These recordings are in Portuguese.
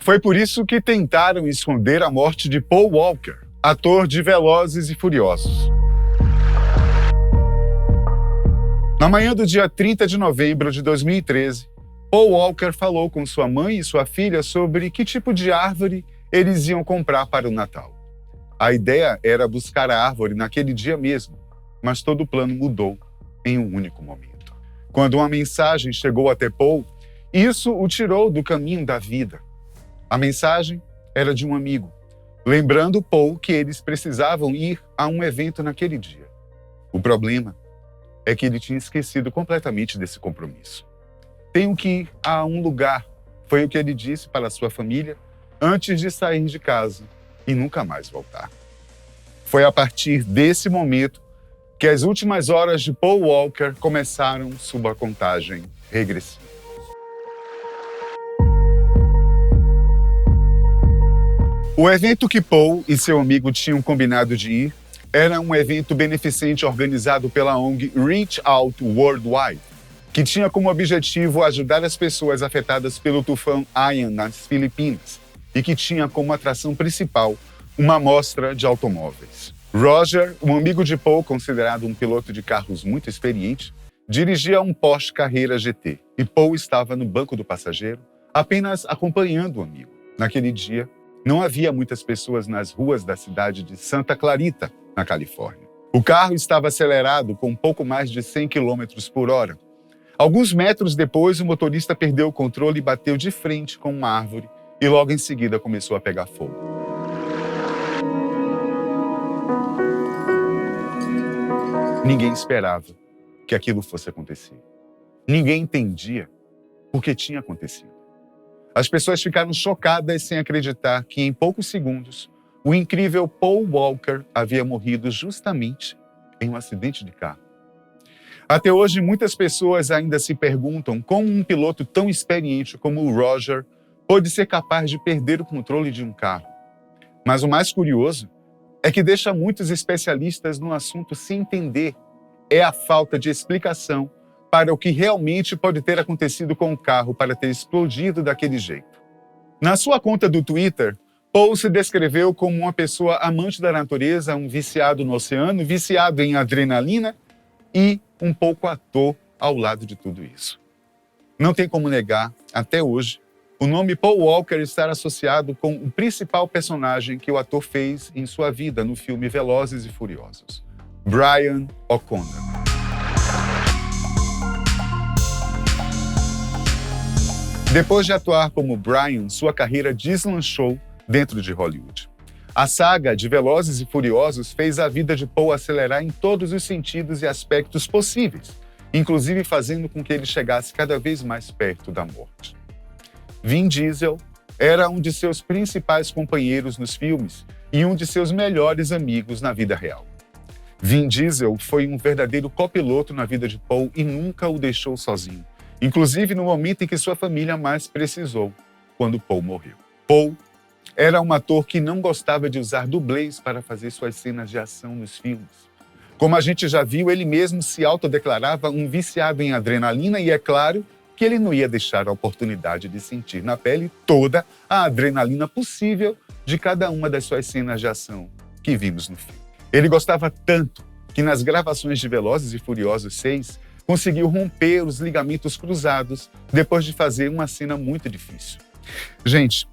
Foi por isso que tentaram esconder a morte de Paul Walker, ator de Velozes e Furiosos. Na manhã do dia 30 de novembro de 2013, Paul Walker falou com sua mãe e sua filha sobre que tipo de árvore eles iam comprar para o Natal. A ideia era buscar a árvore naquele dia mesmo, mas todo o plano mudou em um único momento. Quando uma mensagem chegou até Paul, isso o tirou do caminho da vida. A mensagem era de um amigo, lembrando Paul que eles precisavam ir a um evento naquele dia. O problema é que ele tinha esquecido completamente desse compromisso. Tenho que ir a um lugar, foi o que ele disse para sua família antes de sair de casa e nunca mais voltar. Foi a partir desse momento que as últimas horas de Paul Walker começaram sua contagem regressiva. O evento que Paul e seu amigo tinham combinado de ir era um evento beneficente organizado pela ONG Reach Out Worldwide, que tinha como objetivo ajudar as pessoas afetadas pelo tufão Ian nas Filipinas e que tinha como atração principal uma amostra de automóveis. Roger, um amigo de Paul, considerado um piloto de carros muito experiente, dirigia um Porsche Carrera GT e Paul estava no banco do passageiro, apenas acompanhando o amigo. Naquele dia, não havia muitas pessoas nas ruas da cidade de Santa Clarita, na Califórnia. O carro estava acelerado com um pouco mais de 100 km por hora. Alguns metros depois, o motorista perdeu o controle e bateu de frente com uma árvore e logo em seguida começou a pegar fogo. Ninguém esperava que aquilo fosse acontecer. Ninguém entendia por que tinha acontecido. As pessoas ficaram chocadas sem acreditar que em poucos segundos o incrível Paul Walker havia morrido justamente em um acidente de carro. Até hoje, muitas pessoas ainda se perguntam como um piloto tão experiente como o Roger pôde ser capaz de perder o controle de um carro. Mas o mais curioso é que deixa muitos especialistas no assunto sem entender é a falta de explicação para o que realmente pode ter acontecido com o carro para ter explodido daquele jeito. Na sua conta do Twitter, Paul se descreveu como uma pessoa amante da natureza, um viciado no oceano, viciado em adrenalina e um pouco ator ao lado de tudo isso. Não tem como negar, até hoje, o nome Paul Walker estar associado com o principal personagem que o ator fez em sua vida no filme Velozes e Furiosos, Brian O'Connor. Depois de atuar como Brian, sua carreira deslanchou dentro de Hollywood. A saga de Velozes e Furiosos fez a vida de Paul acelerar em todos os sentidos e aspectos possíveis, inclusive fazendo com que ele chegasse cada vez mais perto da morte. Vin Diesel era um de seus principais companheiros nos filmes e um de seus melhores amigos na vida real. Vin Diesel foi um verdadeiro copiloto na vida de Paul e nunca o deixou sozinho, inclusive no momento em que sua família mais precisou, quando Paul morreu. Paul era um ator que não gostava de usar dublês para fazer suas cenas de ação nos filmes. Como a gente já viu, ele mesmo se autodeclarava um viciado em adrenalina e é claro que ele não ia deixar a oportunidade de sentir na pele toda a adrenalina possível de cada uma das suas cenas de ação que vimos no filme. Ele gostava tanto que nas gravações de Velozes e Furiosos 6 conseguiu romper os ligamentos cruzados depois de fazer uma cena muito difícil. Gente,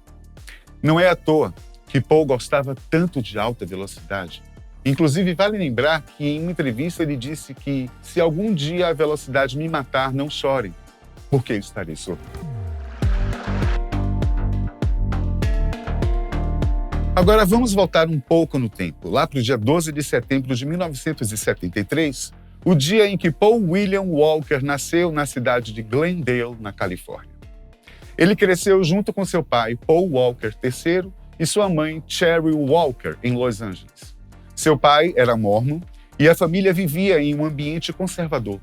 não é à toa que Paul gostava tanto de alta velocidade. Inclusive, vale lembrar que em uma entrevista ele disse que se algum dia a velocidade me matar, não chorem, porque eu estarei sorrindo. Agora vamos voltar um pouco no tempo, lá para o dia 12 de setembro de 1973, o dia em que Paul William Walker nasceu na cidade de Glendale, na Califórnia. Ele cresceu junto com seu pai, Paul Walker III, e sua mãe, Cheryl Walker, em Los Angeles. Seu pai era mórmon e a família vivia em um ambiente conservador.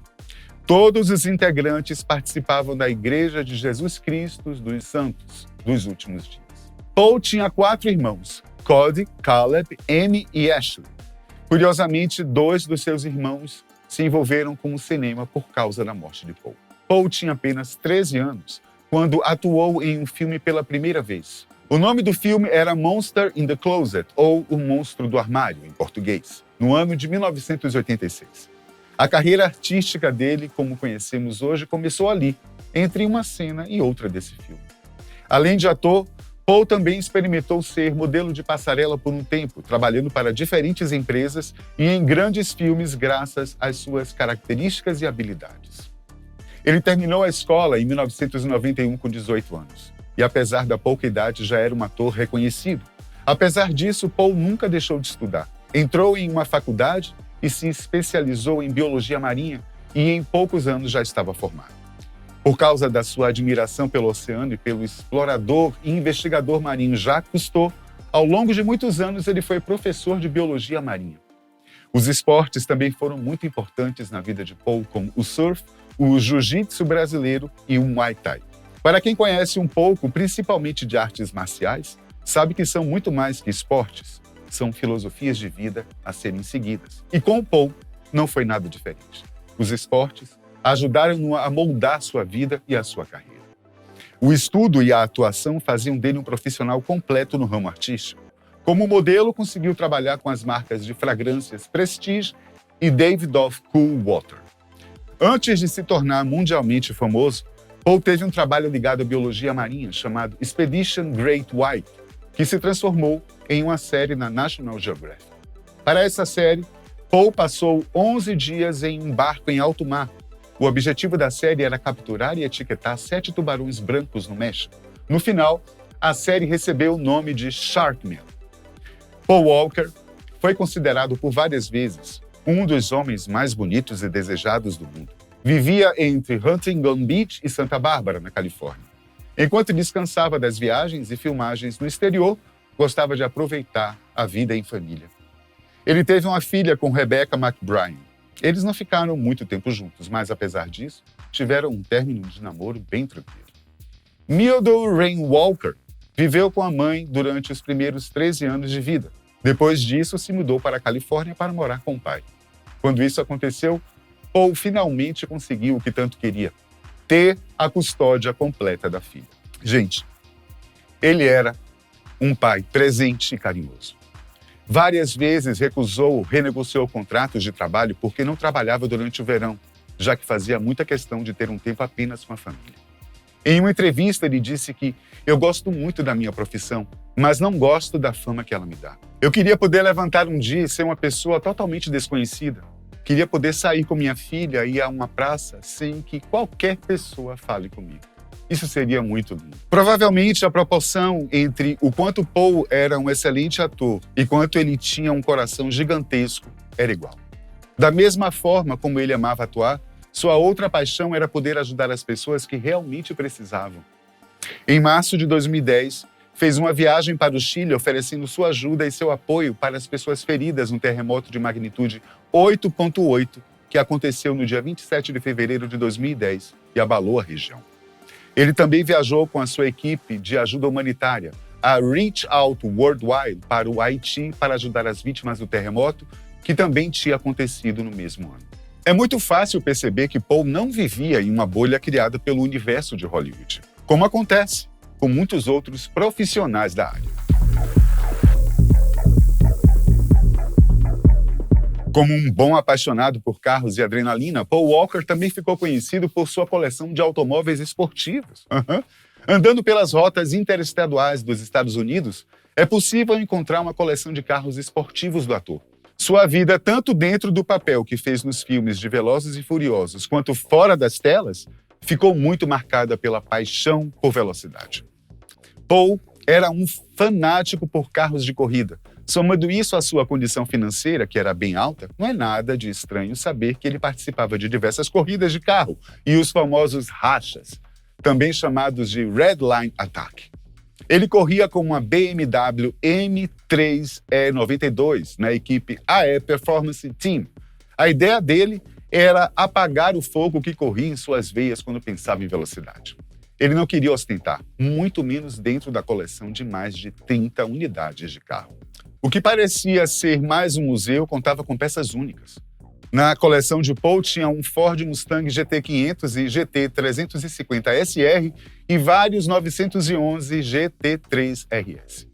Todos os integrantes participavam da Igreja de Jesus Cristo dos Santos dos Últimos Dias. Paul tinha 4 irmãos, Cody, Caleb, Amy e Ashley. Curiosamente, 2 dos seus irmãos se envolveram com o cinema por causa da morte de Paul. Paul tinha apenas 13 anos quando atuou em um filme pela primeira vez, O nome do filme era Monster in the Closet, ou O Monstro do Armário, em português, no ano de 1986. A carreira artística dele, como conhecemos hoje, começou ali, entre uma cena e outra desse filme. Além de ator, Paul também experimentou ser modelo de passarela por um tempo, trabalhando para diferentes empresas e em grandes filmes graças às suas características e habilidades. Ele terminou a escola em 1991 com 18 anos e, apesar da pouca idade, já era um ator reconhecido. Apesar disso, Paul nunca deixou de estudar. Entrou em uma faculdade e se especializou em biologia marinha e em poucos anos já estava formado. Por causa da sua admiração pelo oceano e pelo explorador e investigador marinho Jacques Cousteau, ao longo de muitos anos ele foi professor de biologia marinha. Os esportes também foram muito importantes na vida de Paul, como o surf, o jiu-jitsu brasileiro e o muay thai. Para quem conhece um pouco, principalmente de artes marciais, sabe que são muito mais que esportes, são filosofias de vida a serem seguidas. E com o Paul não foi nada diferente. Os esportes ajudaram-no a moldar sua vida e a sua carreira. O estudo e a atuação faziam dele um profissional completo no ramo artístico. Como modelo, conseguiu trabalhar com as marcas de fragrâncias Prestige e Davidoff Cool Water. Antes de se tornar mundialmente famoso, Paul teve um trabalho ligado à biologia marinha chamado Expedition Great White, que se transformou em uma série na National Geographic. Para essa série, Paul passou 11 dias em um barco em alto mar. O objetivo da série era capturar e etiquetar 7 tubarões brancos no México. No final, a série recebeu o nome de Sharkman. Paul Walker foi considerado por várias vezes um dos homens mais bonitos e desejados do mundo. Vivia entre Huntington Beach e Santa Bárbara, na Califórnia. Enquanto descansava das viagens e filmagens no exterior, gostava de aproveitar a vida em família. Ele teve uma filha com Rebecca McBride. Eles não ficaram muito tempo juntos, mas, apesar disso, tiveram um término de namoro bem tranquilo. Mildred Rain Walker viveu com a mãe durante os primeiros 13 anos de vida. Depois disso, se mudou para a Califórnia para morar com o pai. Quando isso aconteceu, Paul finalmente conseguiu o que tanto queria: ter a custódia completa da filha. Gente, ele era um pai presente e carinhoso. Várias vezes recusou ou renegociou contratos de trabalho porque não trabalhava durante o verão, já que fazia muita questão de ter um tempo apenas com a família. Em uma entrevista, ele disse que eu gosto muito da minha profissão, mas não gosto da fama que ela me dá. Eu queria poder levantar um dia e ser uma pessoa totalmente desconhecida. Queria poder sair com minha filha e ir a uma praça sem que qualquer pessoa fale comigo. Isso seria muito lindo. Provavelmente a proporção entre o quanto Paul era um excelente ator e quanto ele tinha um coração gigantesco era igual. Da mesma forma como ele amava atuar, sua outra paixão era poder ajudar as pessoas que realmente precisavam. Em março de 2010, fez uma viagem para o Chile oferecendo sua ajuda e seu apoio para as pessoas feridas no terremoto de magnitude 8,8 que aconteceu no dia 27 de fevereiro de 2010 e abalou a região. Ele também viajou com a sua equipe de ajuda humanitária, a Reach Out Worldwide, para o Haiti para ajudar as vítimas do terremoto, que também tinha acontecido no mesmo ano. É muito fácil perceber que Paul não vivia em uma bolha criada pelo universo de Hollywood, como acontece com muitos outros profissionais da área. Como um bom apaixonado por carros e adrenalina, Paul Walker também ficou conhecido por sua coleção de automóveis esportivos. Andando pelas rotas interestaduais dos Estados Unidos, é possível encontrar uma coleção de carros esportivos do ator. Sua vida, tanto dentro do papel que fez nos filmes de Velozes e Furiosos, quanto fora das telas, ficou muito marcada pela paixão por velocidade. Paul era um fanático por carros de corrida. Somando isso à sua condição financeira, que era bem alta, não é nada de estranho saber que ele participava de diversas corridas de carro e os famosos rachas, também chamados de Red Line Attack. Ele corria com uma BMW M3 E92 na equipe AE Performance Team. A ideia dele era apagar o fogo que corria em suas veias quando pensava em velocidade. Ele não queria ostentar, muito menos dentro da coleção de mais de 30 unidades de carro. O que parecia ser mais um museu contava com peças únicas. Na coleção de Paul tinha um Ford Mustang GT500 e GT350 SR e vários 911 GT3 RS.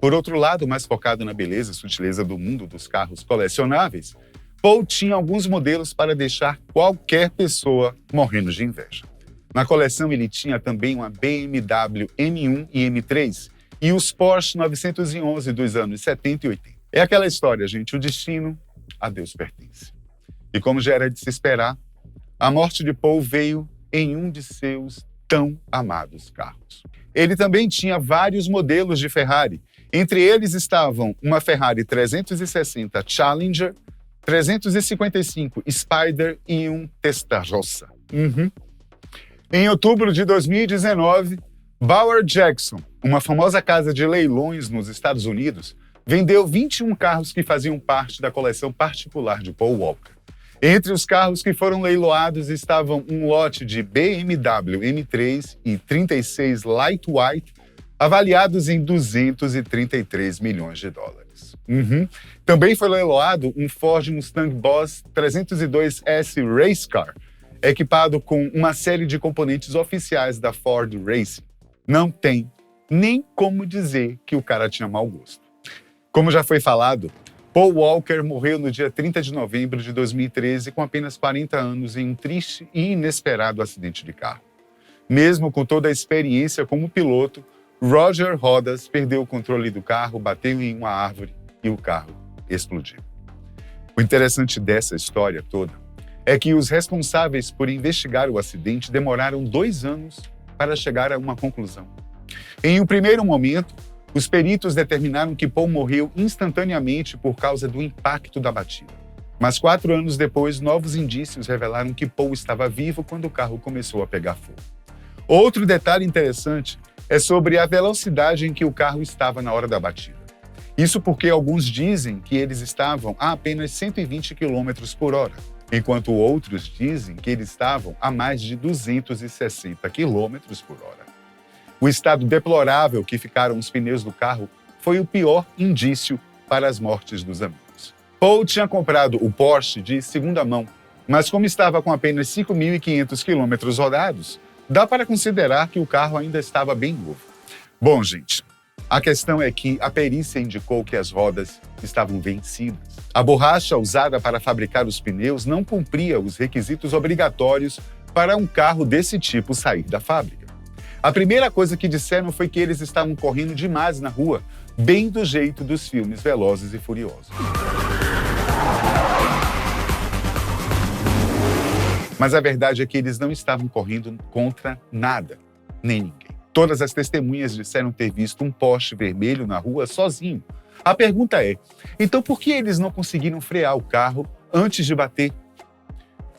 Por outro lado, mais focado na beleza e sutileza do mundo dos carros colecionáveis, Paul tinha alguns modelos para deixar qualquer pessoa morrendo de inveja. Na coleção ele tinha também uma BMW M1 e M3 e os Porsche 911 dos anos 70 e 80. É aquela história, gente, o destino a Deus pertence. E como já era de se esperar, a morte de Paul veio em um de seus tão amados carros. Ele também tinha vários modelos de Ferrari. Entre eles estavam uma Ferrari 360 Challenger, 355 Spider e um Testarossa. Em outubro de 2019, Bauer Jackson, uma famosa casa de leilões nos Estados Unidos, vendeu 21 carros que faziam parte da coleção particular de Paul Walker. Entre os carros que foram leiloados estavam um lote de BMW M3 e 36 Light White, avaliados em 233 milhões de dólares. Também foi leiloado um Ford Mustang Boss 302S Race Car, equipado com uma série de componentes oficiais da Ford Racing. Não tem nem como dizer que o cara tinha mau gosto. Como já foi falado, Paul Walker morreu no dia 30 de novembro de 2013 com apenas 40 anos em um triste e inesperado acidente de carro. Mesmo com toda a experiência como piloto, Roger Rodas perdeu o controle do carro, bateu em uma árvore e o carro explodiu. O interessante dessa história toda é que os responsáveis por investigar o acidente demoraram 2 anos para chegar a uma conclusão. Em um primeiro momento, os peritos determinaram que Paul morreu instantaneamente por causa do impacto da batida. Mas 4 anos depois, novos indícios revelaram que Paul estava vivo quando o carro começou a pegar fogo. Outro detalhe interessante é sobre a velocidade em que o carro estava na hora da batida. Isso porque alguns dizem que eles estavam a apenas 120 km por hora, enquanto outros dizem que eles estavam a mais de 260 km por hora. O estado deplorável que ficaram os pneus do carro foi o pior indício para as mortes dos amigos. Paul tinha comprado o Porsche de segunda mão, mas como estava com apenas 5.500 quilômetros rodados, dá para considerar que o carro ainda estava bem novo. Bom, gente, a questão é que a perícia indicou que as rodas estavam vencidas. A borracha usada para fabricar os pneus não cumpria os requisitos obrigatórios para um carro desse tipo sair da fábrica. A primeira coisa que disseram foi que eles estavam correndo demais na rua, bem do jeito dos filmes Velozes e Furiosos. Mas a verdade é que eles não estavam correndo contra nada, nem ninguém. Todas as testemunhas disseram ter visto um Porsche vermelho na rua sozinho. A pergunta é, então por que eles não conseguiram frear o carro antes de bater?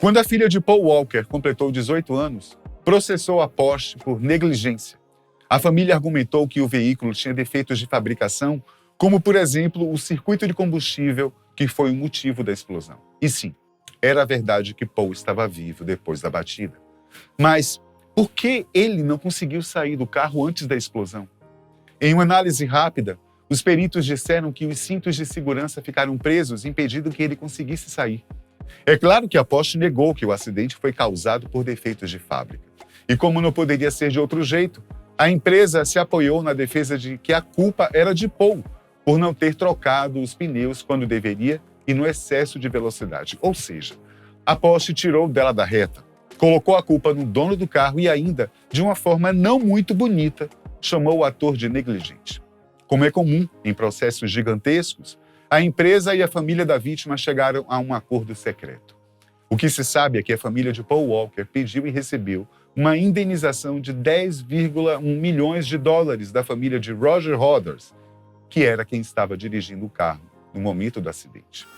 Quando a filha de Paul Walker completou 18 anos, processou a Porsche por negligência. A família argumentou que o veículo tinha defeitos de fabricação, como, por exemplo, o circuito de combustível, que foi o motivo da explosão. E sim, era verdade que Paul estava vivo depois da batida. Mas por que ele não conseguiu sair do carro antes da explosão? Em uma análise rápida, os peritos disseram que os cintos de segurança ficaram presos, impedindo que ele conseguisse sair. É claro que a Porsche negou que o acidente foi causado por defeitos de fábrica. E como não poderia ser de outro jeito, a empresa se apoiou na defesa de que a culpa era de Paul, por não ter trocado os pneus quando deveria e no excesso de velocidade. Ou seja, a Porsche tirou dela da reta, colocou a culpa no dono do carro e ainda, de uma forma não muito bonita, chamou o ator de negligente. Como é comum em processos gigantescos, a empresa e a família da vítima chegaram a um acordo secreto. O que se sabe é que a família de Paul Walker pediu e recebeu uma indenização de 10,1 milhões de dólares da família de Roger Rodas, que era quem estava dirigindo o carro no momento do acidente.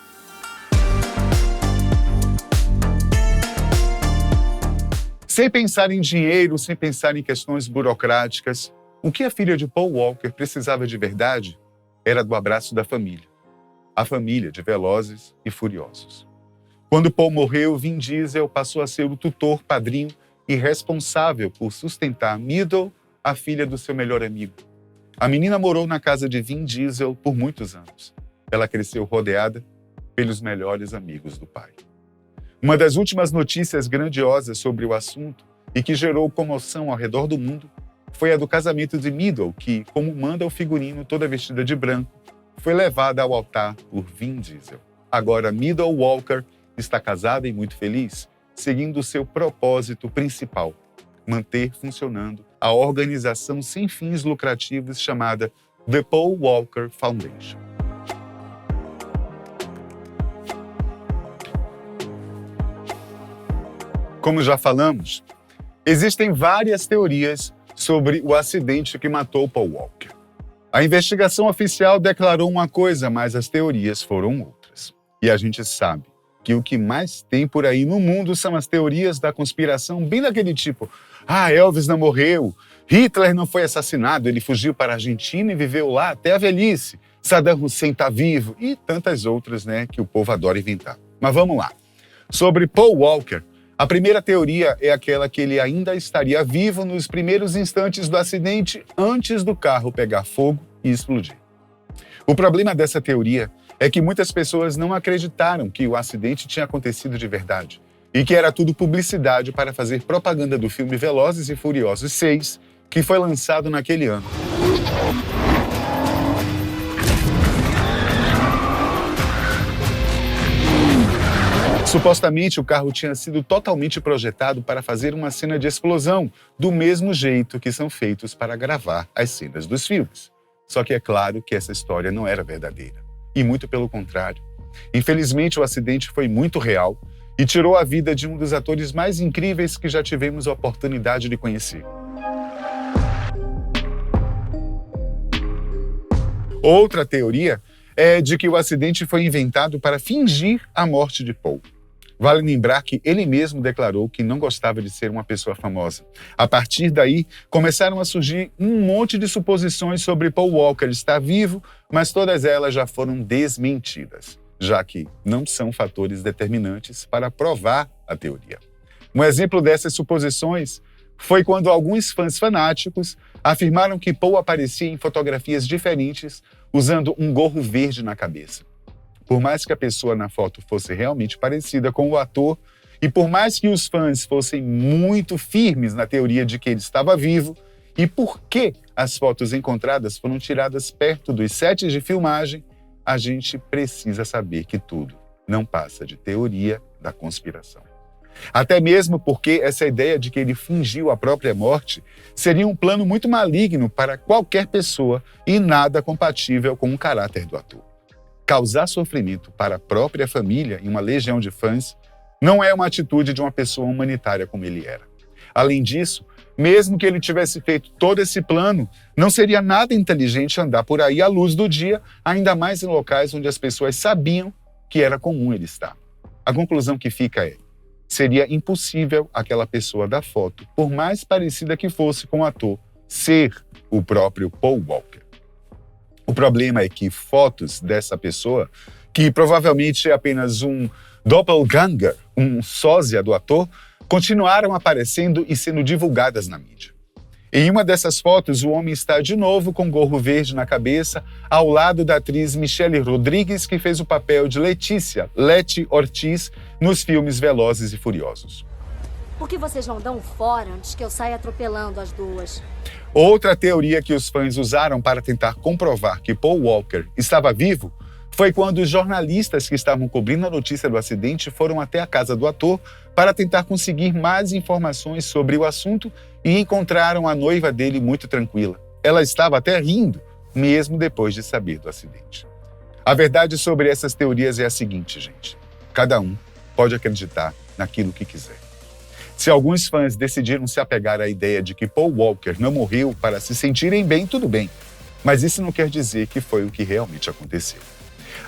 Sem pensar em dinheiro, sem pensar em questões burocráticas, o que a filha de Paul Walker precisava de verdade era do abraço da família. A família de Velozes e Furiosos. Quando Paul morreu, Vin Diesel passou a ser o tutor, padrinho e responsável por sustentar Meadow, a filha do seu melhor amigo. A menina morou na casa de Vin Diesel por muitos anos. Ela cresceu rodeada pelos melhores amigos do pai. Uma das últimas notícias grandiosas sobre o assunto e que gerou comoção ao redor do mundo foi a do casamento de Meadow, que, como manda o figurino toda vestida de branco, foi levada ao altar por Vin Diesel. Agora, Meadow Walker está casada e muito feliz, seguindo seu propósito principal, manter funcionando a organização sem fins lucrativos chamada The Paul Walker Foundation. Como já falamos, existem várias teorias sobre o acidente que matou Paul Walker. A investigação oficial declarou uma coisa, mas as teorias foram outras. E a gente sabe que o que mais tem por aí no mundo são as teorias da conspiração, bem daquele tipo: Elvis não morreu, Hitler não foi assassinado, ele fugiu para a Argentina e viveu lá até a velhice, Saddam Hussein está vivo, e tantas outras, que o povo adora inventar. Mas vamos lá. Sobre Paul Walker, a primeira teoria é aquela que ele ainda estaria vivo nos primeiros instantes do acidente, antes do carro pegar fogo e explodir. O problema dessa teoria é que muitas pessoas não acreditaram que o acidente tinha acontecido de verdade e que era tudo publicidade para fazer propaganda do filme Velozes e Furiosos 6, que foi lançado naquele ano. Supostamente, o carro tinha sido totalmente projetado para fazer uma cena de explosão, do mesmo jeito que são feitos para gravar as cenas dos filmes. Só que é claro que essa história não era verdadeira. E muito pelo contrário. Infelizmente, o acidente foi muito real e tirou a vida de um dos atores mais incríveis que já tivemos a oportunidade de conhecer. Outra teoria é de que o acidente foi inventado para fingir a morte de Paul. Vale lembrar que ele mesmo declarou que não gostava de ser uma pessoa famosa. A partir daí, começaram a surgir um monte de suposições sobre Paul Walker estar vivo, mas todas elas já foram desmentidas, já que não são fatores determinantes para provar a teoria. Um exemplo dessas suposições foi quando alguns fãs fanáticos afirmaram que Paul aparecia em fotografias diferentes usando um gorro verde na cabeça. Por mais que a pessoa na foto fosse realmente parecida com o ator, e por mais que os fãs fossem muito firmes na teoria de que ele estava vivo, e por que as fotos encontradas foram tiradas perto dos sets de filmagem, a gente precisa saber que tudo não passa de teoria da conspiração. Até mesmo porque essa ideia de que ele fingiu a própria morte seria um plano muito maligno para qualquer pessoa e nada compatível com o caráter do ator. Causar sofrimento para a própria família e uma legião de fãs não é uma atitude de uma pessoa humanitária como ele era. Além disso, mesmo que ele tivesse feito todo esse plano, não seria nada inteligente andar por aí à luz do dia, ainda mais em locais onde as pessoas sabiam que era comum ele estar. A conclusão que fica é: seria impossível aquela pessoa da foto, por mais parecida que fosse com o ator, ser o próprio Paul Walker. O problema é que fotos dessa pessoa, que provavelmente é apenas um doppelganger, um sósia do ator, continuaram aparecendo e sendo divulgadas na mídia. Em uma dessas fotos, o homem está de novo com gorro verde na cabeça, ao lado da atriz Michelle Rodrigues, que fez o papel de Letícia Leti Ortiz nos filmes Velozes e Furiosos. Por que vocês não dão fora antes que eu saia atropelando as duas? Outra teoria que os fãs usaram para tentar comprovar que Paul Walker estava vivo foi quando os jornalistas que estavam cobrindo a notícia do acidente foram até a casa do ator para tentar conseguir mais informações sobre o assunto e encontraram a noiva dele muito tranquila. Ela estava até rindo, mesmo depois de saber do acidente. A verdade sobre essas teorias é a seguinte, gente. Cada um pode acreditar naquilo que quiser. Se alguns fãs decidiram se apegar à ideia de que Paul Walker não morreu para se sentirem bem, tudo bem. Mas isso não quer dizer que foi o que realmente aconteceu.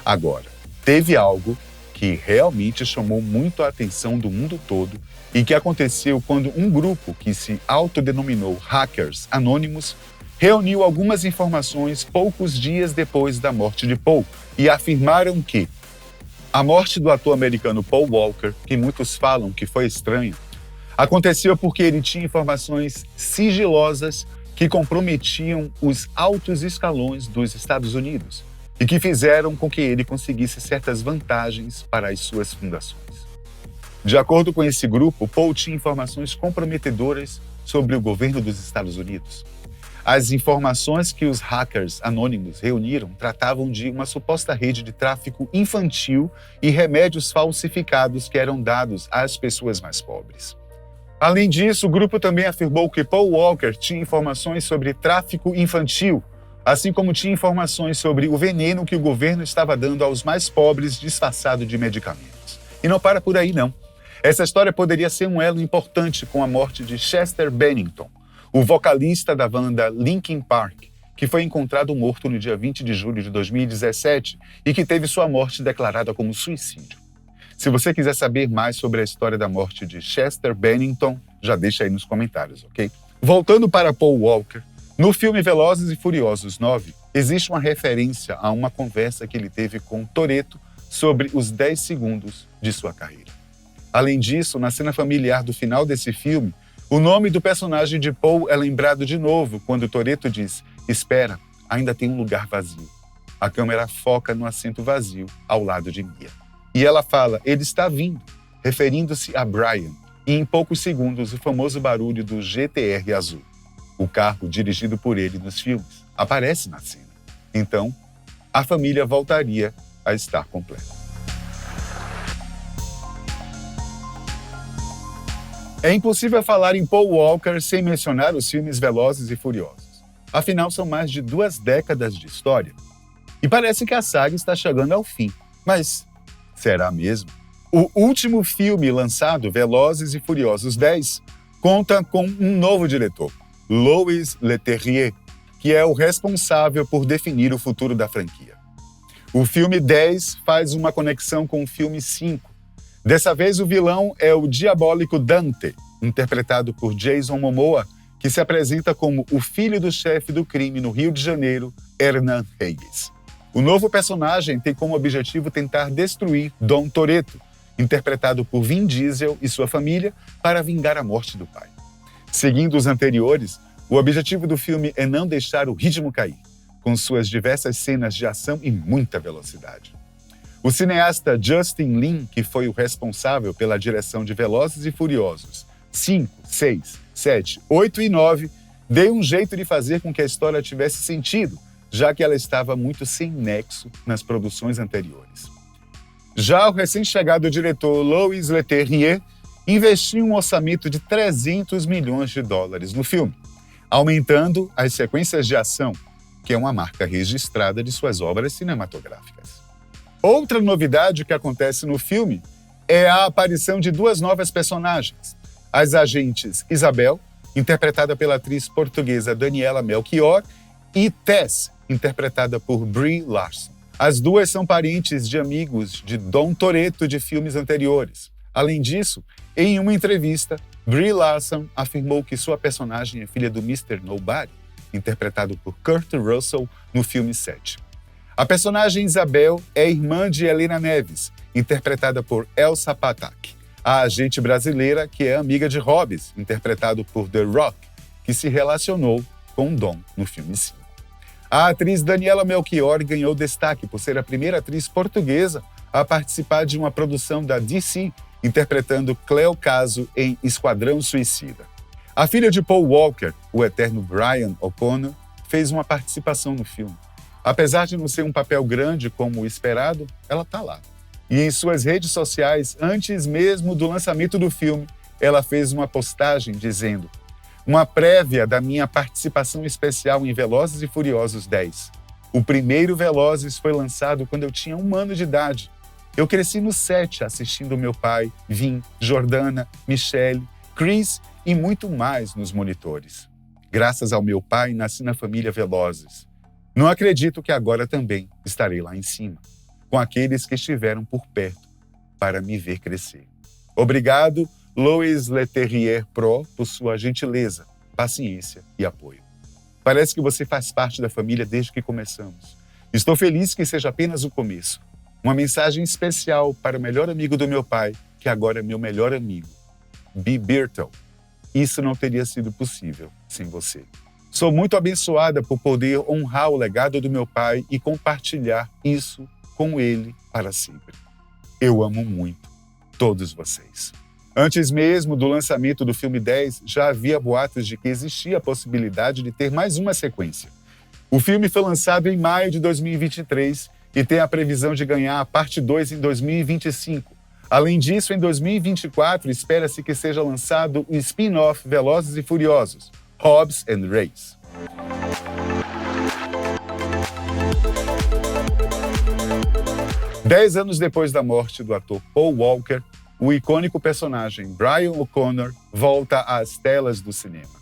Agora, teve algo que realmente chamou muito a atenção do mundo todo e que aconteceu quando um grupo que se autodenominou Hackers Anônimos reuniu algumas informações poucos dias depois da morte de Paul e afirmaram que a morte do ator americano Paul Walker, que muitos falam que foi estranha, aconteceu porque ele tinha informações sigilosas que comprometiam os altos escalões dos Estados Unidos e que fizeram com que ele conseguisse certas vantagens para as suas fundações. De acordo com esse grupo, Paul tinha informações comprometedoras sobre o governo dos Estados Unidos. As informações que os hackers anônimos reuniram tratavam de uma suposta rede de tráfico infantil e remédios falsificados que eram dados às pessoas mais pobres. Além disso, o grupo também afirmou que Paul Walker tinha informações sobre tráfico infantil, assim como tinha informações sobre o veneno que o governo estava dando aos mais pobres disfarçado de medicamentos. E não para por aí, não. Essa história poderia ser um elo importante com a morte de Chester Bennington, o vocalista da banda Linkin Park, que foi encontrado morto no dia 20 de julho de 2017 e que teve sua morte declarada como suicídio. Se você quiser saber mais sobre a história da morte de Chester Bennington, já deixa aí nos comentários, ok? Voltando para Paul Walker, no filme Velozes e Furiosos 9, existe uma referência a uma conversa que ele teve com Toretto sobre os 10 segundos de sua carreira. Além disso, na cena familiar do final desse filme, o nome do personagem de Paul é lembrado de novo quando Toretto diz: "Espera, ainda tem um lugar vazio." A câmera foca no assento vazio ao lado de Mia. E ela fala: "Ele está vindo", referindo-se a Brian, e em poucos segundos o famoso barulho do GTR azul, o carro dirigido por ele nos filmes, aparece na cena. Então, a família voltaria a estar completa. É impossível falar em Paul Walker sem mencionar os filmes Velozes e Furiosos. Afinal, são mais de 2 décadas de história. E parece que a saga está chegando ao fim. Mas será mesmo? O último filme lançado, Velozes e Furiosos 10, conta com um novo diretor, Louis Leterrier, que é o responsável por definir o futuro da franquia. O filme 10 faz uma conexão com o filme 5. Dessa vez, o vilão é o diabólico Dante, interpretado por Jason Momoa, que se apresenta como o filho do chefe do crime no Rio de Janeiro, Hernan Reyes. O novo personagem tem como objetivo tentar destruir Dom Toretto, interpretado por Vin Diesel e sua família, para vingar a morte do pai. Seguindo os anteriores, o objetivo do filme é não deixar o ritmo cair, com suas diversas cenas de ação e muita velocidade. O cineasta Justin Lin, que foi o responsável pela direção de Velozes e Furiosos 5, 6, 7, 8 e 9, deu um jeito de fazer com que a história tivesse sentido, já que ela estava muito sem nexo nas produções anteriores. Já o recém-chegado diretor Louis Leterrier investiu um orçamento de 300 milhões de dólares no filme, aumentando as sequências de ação, que é uma marca registrada de suas obras cinematográficas. Outra novidade que acontece no filme é a aparição de 2 novas personagens, as agentes Isabel, interpretada pela atriz portuguesa Daniela Melchior, e Tess, interpretada por Brie Larson. As duas são parentes de amigos de Dom Toretto de filmes anteriores. Além disso, em uma entrevista, Brie Larson afirmou que sua personagem é filha do Mr. Nobody, interpretado por Kurt Russell no filme 7. A personagem Isabel é irmã de Helena Neves, interpretada por Elsa Pataky, a agente brasileira que é amiga de Hobbs, interpretado por The Rock, que se relacionou com Dom no filme 5. A atriz Daniela Melchior ganhou destaque por ser a primeira atriz portuguesa a participar de uma produção da DC, interpretando Cleo Caso em Esquadrão Suicida. A filha de Paul Walker, o eterno Brian O'Connor, fez uma participação no filme. Apesar de não ser um papel grande como o esperado, ela está lá. E em suas redes sociais, antes mesmo do lançamento do filme, ela fez uma postagem dizendo: "Uma prévia da minha participação especial em Velozes e Furiosos 10. O primeiro Velozes foi lançado quando eu tinha 1 ano de idade. Eu cresci no set assistindo meu pai, Vin, Jordana, Michelle, Chris e muito mais nos monitores. Graças ao meu pai, nasci na família Velozes. Não acredito que agora também estarei lá em cima, com aqueles que estiveram por perto para me ver crescer. Obrigado, Louis Leterrier Pro, por sua gentileza, paciência e apoio. Parece que você faz parte da família desde que começamos. Estou feliz que seja apenas o começo. Uma mensagem especial para o melhor amigo do meu pai, que agora é meu melhor amigo, B. Birtle. Isso não teria sido possível sem você. Sou muito abençoada por poder honrar o legado do meu pai e compartilhar isso com ele para sempre. Eu amo muito. todos vocês. Antes mesmo do lançamento do filme 10, já havia boatos de que existia a possibilidade de ter mais uma sequência. O filme foi lançado em maio de 2023 e tem a previsão de ganhar a parte 2 em 2025. Além disso, em 2024, espera-se que seja lançado o spin-off Velozes e Furiosos, Hobbs and Race. Dez anos depois da morte do ator Paul Walker, o icônico personagem Brian O'Connor volta às telas do cinema.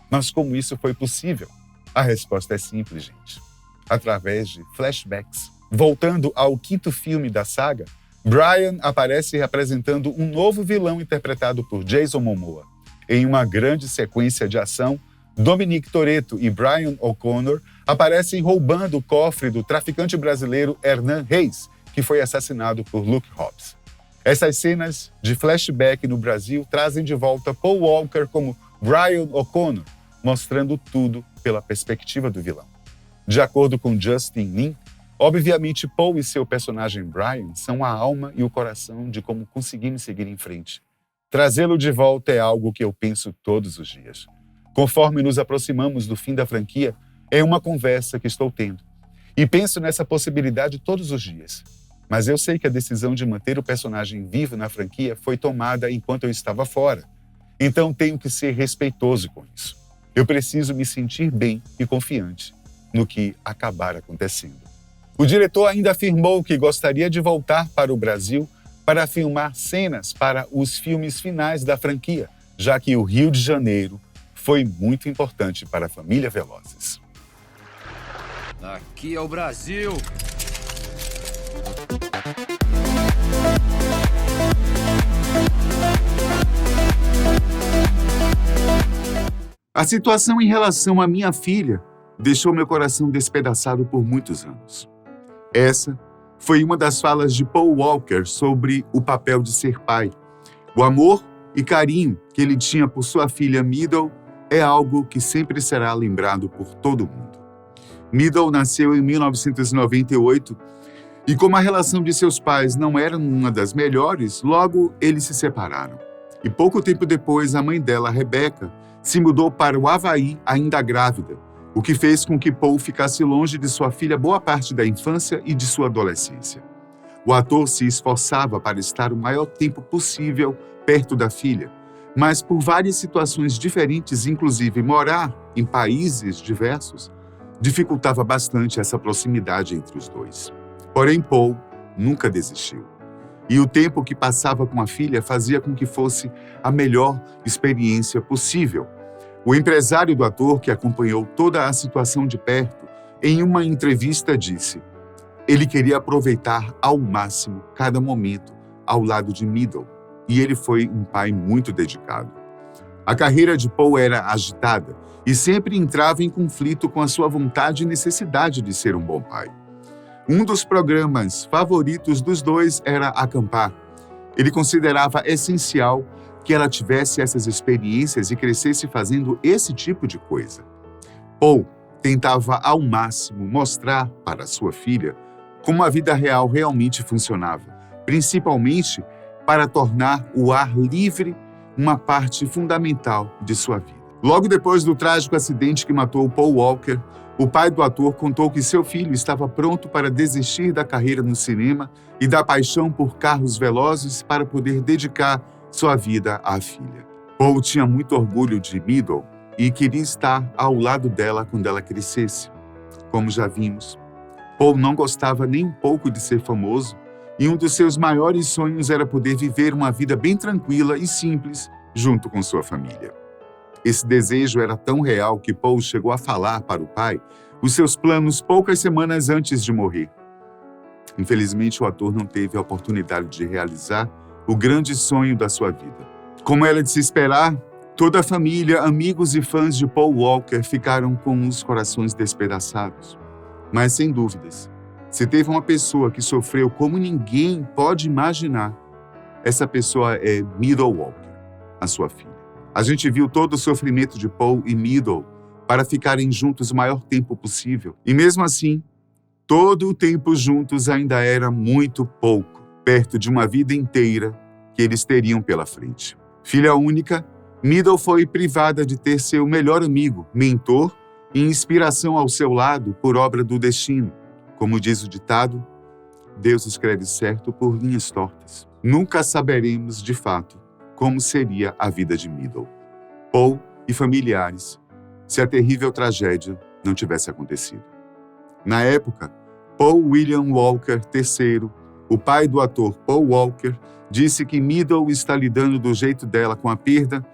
Mas como isso foi possível? A resposta é simples, gente. Através de flashbacks. Voltando ao quinto filme da saga, Brian aparece representando um novo vilão interpretado por Jason Momoa. Em uma grande sequência de ação, Dominic Toretto e Brian O'Connor aparecem roubando o cofre do traficante brasileiro Hernan Reis, que foi assassinado por Luke Hobbs. Essas cenas de flashback no Brasil trazem de volta Paul Walker como Brian O'Connor, mostrando tudo pela perspectiva do vilão. De acordo com Justin Lin, obviamente Paul e seu personagem Brian são a alma e o coração de como conseguimos seguir em frente. Trazê-lo de volta é algo que eu penso todos os dias. Conforme nos aproximamos do fim da franquia, é uma conversa que estou tendo. E penso nessa possibilidade todos os dias. Mas eu sei que a decisão de manter o personagem vivo na franquia foi tomada enquanto eu estava fora. Então tenho que ser respeitoso com isso. Eu preciso me sentir bem e confiante no que acabar acontecendo. O diretor ainda afirmou que gostaria de voltar para o Brasil para filmar cenas para os filmes finais da franquia, já que o Rio de Janeiro foi muito importante para a família Velozes. Aqui é o Brasil! A situação em relação à minha filha deixou meu coração despedaçado por muitos anos. Essa foi uma das falas de Paul Walker sobre o papel de ser pai. O amor e carinho que ele tinha por sua filha Meadow é algo que sempre será lembrado por todo mundo. Meadow nasceu em 1998 e, como a relação de seus pais não era uma das melhores, logo eles se separaram. E pouco tempo depois, a mãe dela, Rebecca, se mudou para o Havaí ainda grávida, o que fez com que Paul ficasse longe de sua filha boa parte da infância e de sua adolescência. O ator se esforçava para estar o maior tempo possível perto da filha, mas por várias situações diferentes, inclusive morar em países diversos, dificultava bastante essa proximidade entre os dois. Porém, Paul nunca desistiu. E o tempo que passava com a filha fazia com que fosse a melhor experiência possível. O empresário do ator, que acompanhou toda a situação de perto, em uma entrevista disse: ele queria aproveitar ao máximo cada momento ao lado de Meadow, e ele foi um pai muito dedicado. A carreira de Paul era agitada e sempre entrava em conflito com a sua vontade e necessidade de ser um bom pai. Um dos programas favoritos dos dois era acampar. Ele considerava essencial que ela tivesse essas experiências e crescesse fazendo esse tipo de coisa. Paul tentava ao máximo mostrar para sua filha como a vida real realmente funcionava, principalmente para tornar o ar livre uma parte fundamental de sua vida. Logo depois do trágico acidente que matou Paul Walker, o pai do ator contou que seu filho estava pronto para desistir da carreira no cinema e da paixão por carros velozes para poder dedicar sua vida à filha. Paul tinha muito orgulho de Meadow e queria estar ao lado dela quando ela crescesse. Como já vimos, Paul não gostava nem um pouco de ser famoso e um dos seus maiores sonhos era poder viver uma vida bem tranquila e simples junto com sua família. Esse desejo era tão real que Paul chegou a falar para o pai os seus planos poucas semanas antes de morrer. Infelizmente, o ator não teve a oportunidade de realizar o grande sonho da sua vida. Como era de se esperar, toda a família, amigos e fãs de Paul Walker ficaram com os corações despedaçados. Mas, sem dúvidas, se teve uma pessoa que sofreu como ninguém pode imaginar, essa pessoa é Meadow Walker, a sua filha. A gente viu todo o sofrimento de Paul e Meadow para ficarem juntos o maior tempo possível. E mesmo assim, todo o tempo juntos ainda era muito pouco, perto de uma vida inteira que que eles teriam pela frente. Filha única, Middle foi privada de ter seu melhor amigo, mentor e inspiração ao seu lado por obra do destino. Como diz o ditado, Deus escreve certo por linhas tortas. Nunca saberemos, de fato, como seria a vida de Middle, Paul e familiares, se a terrível tragédia não tivesse acontecido. Na época, Paul William Walker III, o pai do ator Paul Walker, disse que Middle está lidando do jeito dela com a perda,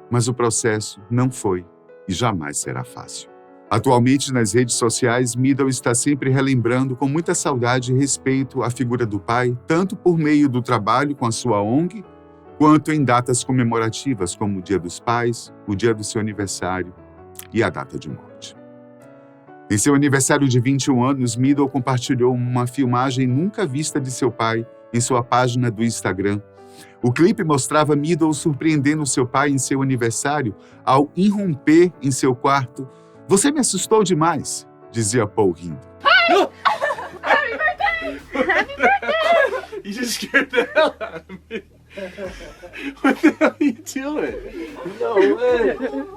mas o processo não foi e jamais será fácil. Atualmente, nas redes sociais, Middle está sempre relembrando com muita saudade e respeito a figura do pai, tanto por meio do trabalho com a sua ONG, quanto em datas comemorativas como o Dia dos Pais, o dia do seu aniversário e a data de morte. Em seu aniversário de 21 anos, Middle compartilhou uma filmagem nunca vista de seu pai em sua página do Instagram. O clipe mostrava Middle surpreendendo seu pai em seu aniversário ao irromper em seu quarto. "Você me assustou demais", dizia Paul rindo. Hi! Happy birthday! Happy birthday! You just scared the hell out of me. What the hell are you doing? No way! No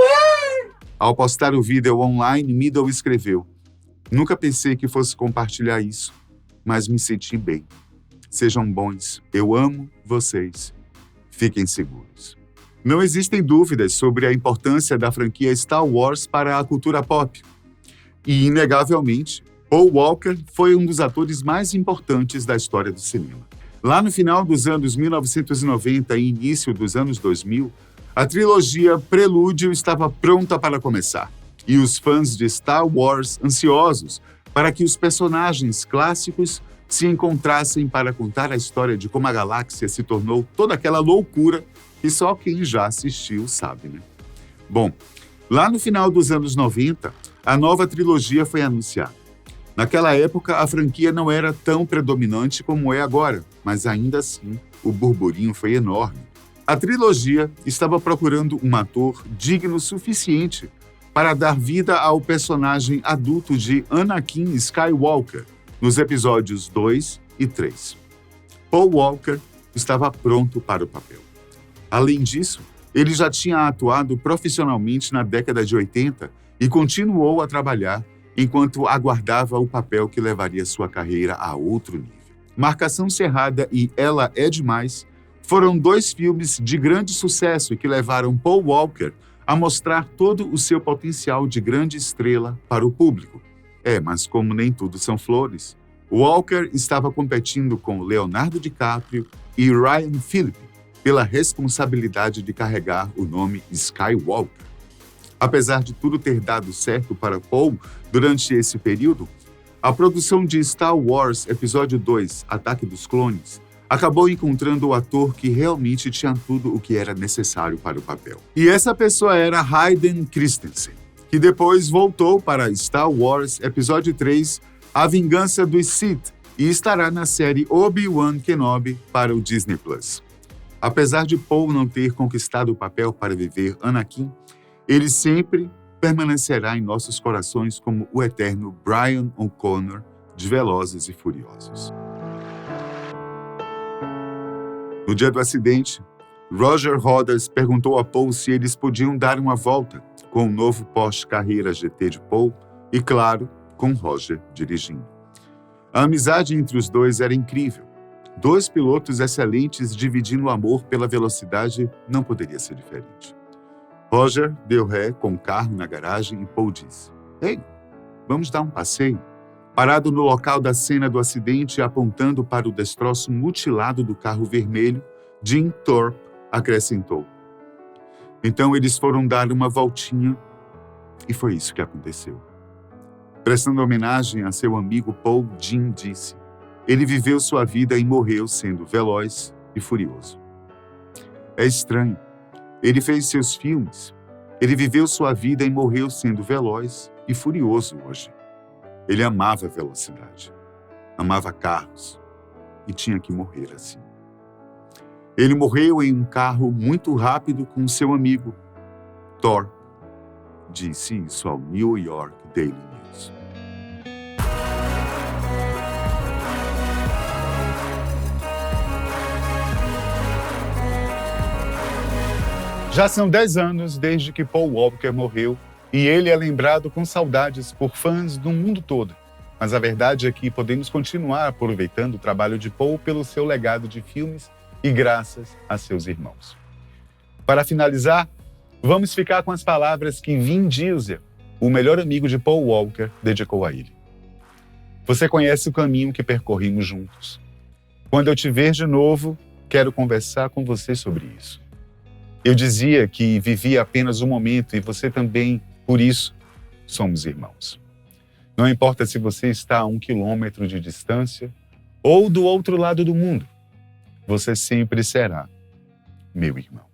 way! Ao postar o vídeo online, Middle escreveu: "Nunca pensei que fosse compartilhar isso, mas me senti bem. Sejam bons, eu amo vocês. Fiquem seguros." Não existem dúvidas sobre a importância da franquia Star Wars para a cultura pop. E, inegavelmente, Paul Walker foi um dos atores mais importantes da história do cinema. Lá no final dos anos 1990 e início dos anos 2000, a trilogia Prelúdio estava pronta para começar. E os fãs de Star Wars ansiosos para que os personagens clássicos se encontrassem para contar a história de como a galáxia se tornou toda aquela loucura que só quem já assistiu sabe, né? Bom, lá no final dos anos 90, a nova trilogia foi anunciada. Naquela época, a franquia não era tão predominante como é agora, mas ainda assim, o burburinho foi enorme. A trilogia estava procurando um ator digno o suficiente para dar vida ao personagem adulto de Anakin Skywalker, nos episódios 2 e 3. Paul Walker estava pronto para o papel. Além disso, ele já tinha atuado profissionalmente na década de 80 e continuou a trabalhar enquanto aguardava o papel que levaria sua carreira a outro nível. Marcação Cerrada e Ela é Demais foram dois filmes de grande sucesso e que levaram Paul Walker a mostrar todo o seu potencial de grande estrela para o público. Mas como nem tudo são flores, Walker estava competindo com Leonardo DiCaprio e Ryan Phillippe pela responsabilidade de carregar o nome Skywalker. Apesar de tudo ter dado certo para Paul durante esse período, a produção de Star Wars Episódio 2, Ataque dos Clones, acabou encontrando o ator que realmente tinha tudo o que era necessário para o papel. E essa pessoa era Hayden Christensen, que depois voltou para Star Wars Episódio 3, A Vingança dos Sith, e estará na série Obi-Wan Kenobi para o Disney+. Apesar de Paul não ter conquistado o papel para viver Anakin, ele sempre permanecerá em nossos corações como o eterno Brian O'Connor de Velozes e Furiosos. No dia do acidente, Roger Rodas perguntou a Paul se eles podiam dar uma volta com o novo Porsche Carrera GT de Paul e, claro, com Roger dirigindo. A amizade entre os dois era incrível. Dois pilotos excelentes dividindo o amor pela velocidade não poderia ser diferente. Roger deu ré com o carro na garagem e Paul disse: "Ei, vamos dar um passeio?" Parado no local da cena do acidente e apontando para o destroço mutilado do carro vermelho, Jim Thorpe acrescentou: "Então eles foram dar uma voltinha e foi isso que aconteceu." Prestando homenagem a seu amigo Paul, Jim disse: "Ele viveu sua vida e morreu sendo veloz e furioso." É estranho. Ele fez seus filmes. Ele viveu sua vida e morreu sendo veloz e furioso hoje. Ele amava a velocidade, amava carros e tinha que morrer assim. Ele morreu em um carro muito rápido com seu amigo, Thor. Disse isso ao New York Daily News. Já são 10 anos desde que Paul Walker morreu e ele é lembrado com saudades por fãs do mundo todo. Mas a verdade é que podemos continuar aproveitando o trabalho de Paul pelo seu legado de filmes e graças a seus irmãos. Para finalizar, vamos ficar com as palavras que Vin Diesel, o melhor amigo de Paul Walker, dedicou a ele. Você conhece o caminho que percorrimos juntos. Quando eu te ver de novo, quero conversar com você sobre isso. Eu dizia que vivia apenas um momento e você também, por isso, somos irmãos. Não importa se você está a 1 quilômetro de distância ou do outro lado do mundo, você sempre será meu irmão.